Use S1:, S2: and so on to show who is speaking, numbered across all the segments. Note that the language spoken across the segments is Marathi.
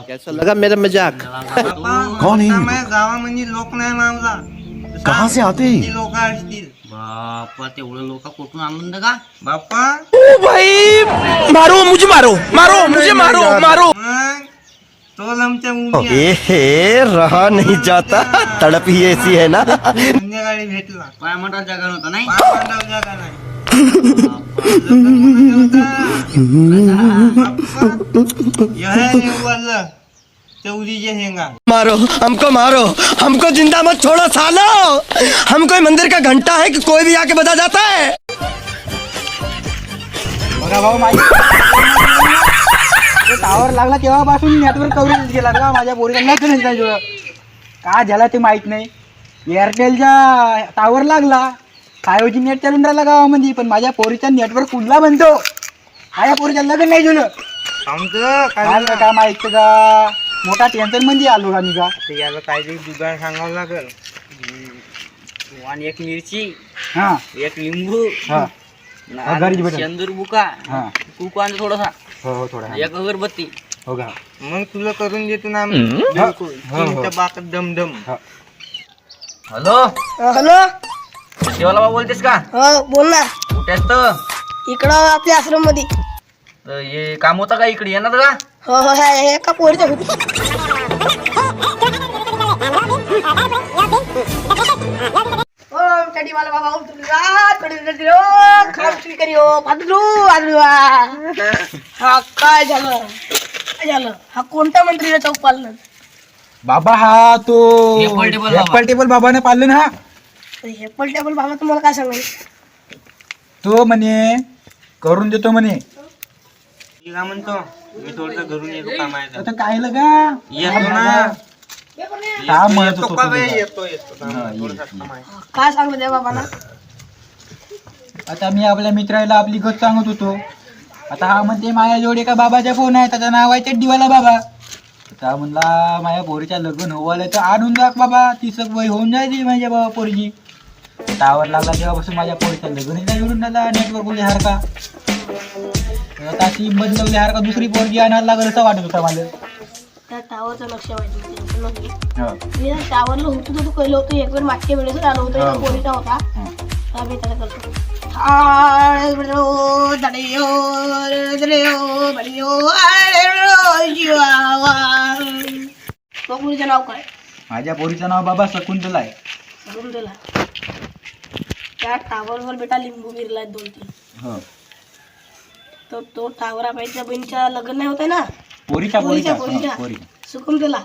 S1: कैसा लगा मेरा मजाक?
S2: कौन है?
S3: गावामध्ये लोक नाही मावला.
S2: कहाँ से आते हैं?
S3: लोक असतील.
S4: बाप्पा तेवढं लोक कुठून आणून दे का
S3: बाप्पा
S1: भाई मारो मुझे, मारो मुझे, मारो.
S3: मग तो आमच्या मुली
S2: ए रहा नहीं जाता, तड़प ही ऐसी है ना.
S3: संध्याकाळी भेटला.
S4: काय म्हणतात जगा नव्हता नाही
S3: पांडव जागा नाही. चौधरीचे हेंगा
S2: मारो हमको जिंदा मत छोड़ो सालो. हम कोई मंदिर का घंटा है कि कोई भी आके बजा जाता है.
S5: बघा भाऊ टावर लागला तेव्हापासून नेटवर्क कव्हरेज गेला का माझ्या पोरीला नेटच नाही जुळत. का झाला ते माहित नाही. एअरटेलच्या टावर लागला, 5G नेट चालून राहिला गावामध्ये, पण माझ्या पोरीचा नेटवर्क कुठला बनतो. माझ्या पोरीच्या लग्न नाही जुळत.
S3: आमचं
S5: काय का माहित का मोठा टेन्शन मध्ये आलो का मी का.
S3: याला काहीतरी दुधाळ सांगावं लागेल.
S4: आणि एक मिरची,
S5: हा
S4: एक लिंबू,
S5: हा घरीच भेटेल.
S4: चंदूर बुका,
S5: हा
S4: कुकू आणि थोडासा,
S5: हो थोडा
S4: एक अगरबत्ती.
S5: हो का.
S3: मग तुला करून देतो ना आम्ही. बिलकुल. तुमच्या बाकात दमदम.
S4: Hello
S6: hello.
S4: शिवाला बोलतेस का?
S6: हो बोल ना.
S4: कुठे असतं?
S6: इकडं आपल्या आश्रम मध्ये.
S4: हे काम होतं का इकडे येणार का?
S6: हो हो हे एका पोरीच्या होती. ओम चडी वाला बाबा ओम तुला थोडी दिलो खाऊची करियो पादलू आलू. हा काय झालं हा कोणता मंत्रीला चौक पालन.
S5: बाबा हा तो
S4: हेपल
S5: टेबल बाबाने पाळलं ना.
S6: हेपल टेबल बाबा तुम्हाला काय सांगाल.
S5: तो म्हणे करून देतो म्हणे.
S3: तिला म्हणतो मी थोडस घरून येतो कामायचं.
S5: आता काय लगा
S3: येतो ना.
S5: काय म्हणत
S3: येतो
S5: होतो
S3: का
S5: तू
S3: बे?
S5: तुझा?
S3: येतो थोडंसं कामायचं.
S6: काय सांगलं त्या बाबाला.
S5: आता मी आपल्या मित्राला आपली गोष्ट सांगत होतो. आता हा म्हणते माझ्या जोडे का बाबाचा फोन आहे, त्याचं नाव आहे चड्डीवाला बाबा. आता म्हणला माझ्या पोरीच्या लग्न होवायला तर आणून दाख बाबा, 30 वय होऊन जायची माझ्या बाबा पोरीची. टावर लागला तेव्हापासून माझ्या पोरीच्या लग्न नाही जोडून राहिला नेटवर्क सारखा. आता ती बदलवली सारखा दुसरी पोरगी आणायला लागल असं वाटत होता मला.
S6: त्या टावरचं लक्ष माहिती
S5: हो.
S6: मी टावरला होतो तर पहिलं होतं एक वेळ मागच्या वेळेस आलो होतो. एका पोरीचा होता आम्ही त्याला करतो. पोरीचं नाव काय.
S5: माझ्या पोरीचं नाव बाबा शकुंतला आहे.
S6: शकुंतला. त्या टावरवर बेटा लिंबू गिरलाय 2-3.
S5: हो
S6: तर तो टावर आपल्या बहिणीच्या लग्न नाही होत आहे ना.
S5: पोरीच्या
S6: शकुंतला.
S5: शकुंतला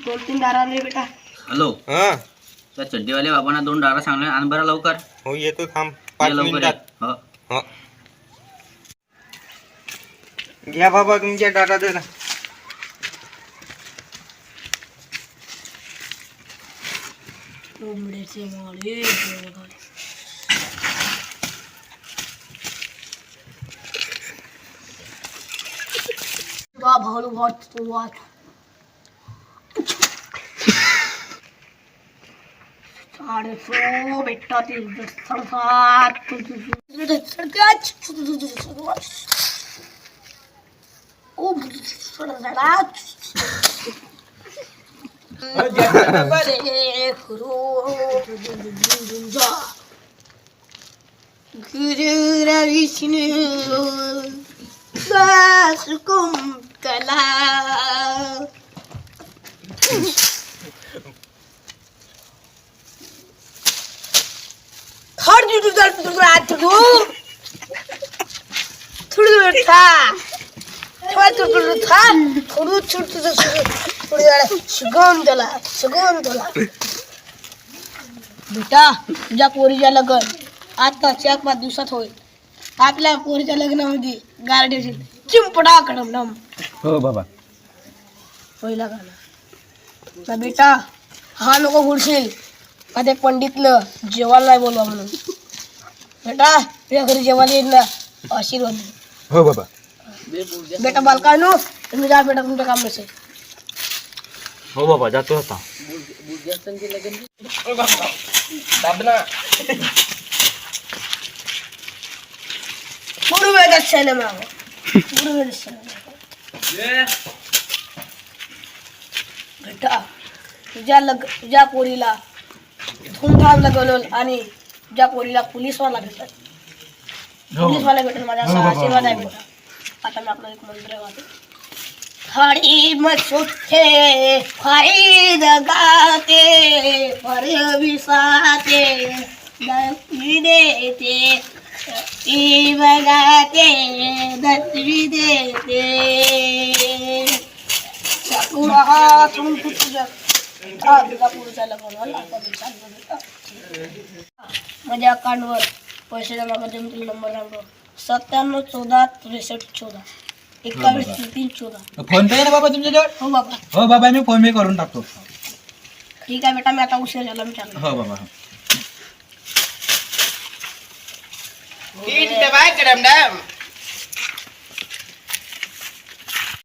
S6: 2-3 दारा आले बेटा.
S4: हॅलो
S3: हा
S4: त्या चड्डीवाल्या बाबांना 2 डारा सांगले आण बरं लवकर.
S3: हो येतो थांब
S4: ये
S3: 5
S4: लवकर
S3: मिनिटात.
S4: ये. हो.
S3: हो घ्या बाबा तुमच्या डाटा दिला.
S6: भाऊ बहुत साढ़े 100 बेटा सुगंधला बेटा तुझ्या पोरीच्या लग्न आता 4-5 दिवसात होईल. आपल्या पोरीच्या लग्नामध्ये गार्डन चिंपडा कडम.
S5: हो बाबा.
S6: पहिला गाणं ना बेटा हा नको घुडशील का ते पंडितलं जेवायला नाही बोलवा म्हणून. बेटा तुझ्या घरी जेवायला येईल ना आशीर्वाद.
S5: हो बाबा.
S6: बेटा बालकानो तुम्ही जा बेटा तुमचं काम नसेल.
S4: हो बाबा जातो आता.
S6: पूर्व दक्षिण मागो पूर्व दक्षिण बेटा तुझ्या पोरीला धूमधाम लगवलं आणि तुझ्या पोरीला पोलीसवाला भेटत पोलीसवाला भेटत माझा असा आशीर्वाद आहे बेटा आता मी आपलं एक मंत्र गातो हरी मच्छे फाईद गाते परविसाते दत्ती देते ती बघाते दत्ती देते तुझ्या पुढचा लगवलं माझ्या अकाउंटवर पैसे जमा करते मी तुला नंबर सांगतो 97146314 213314
S5: फोन पे आहे ना बाबा तुमच्याजवळ?
S6: हो बाबा
S5: हो बाबा मी फोन पे करून टाकतो.
S6: ठीक आहे बेटा मी आता उशीर झाला मी चाललो
S5: हो बाबा.
S3: Bye कडम dam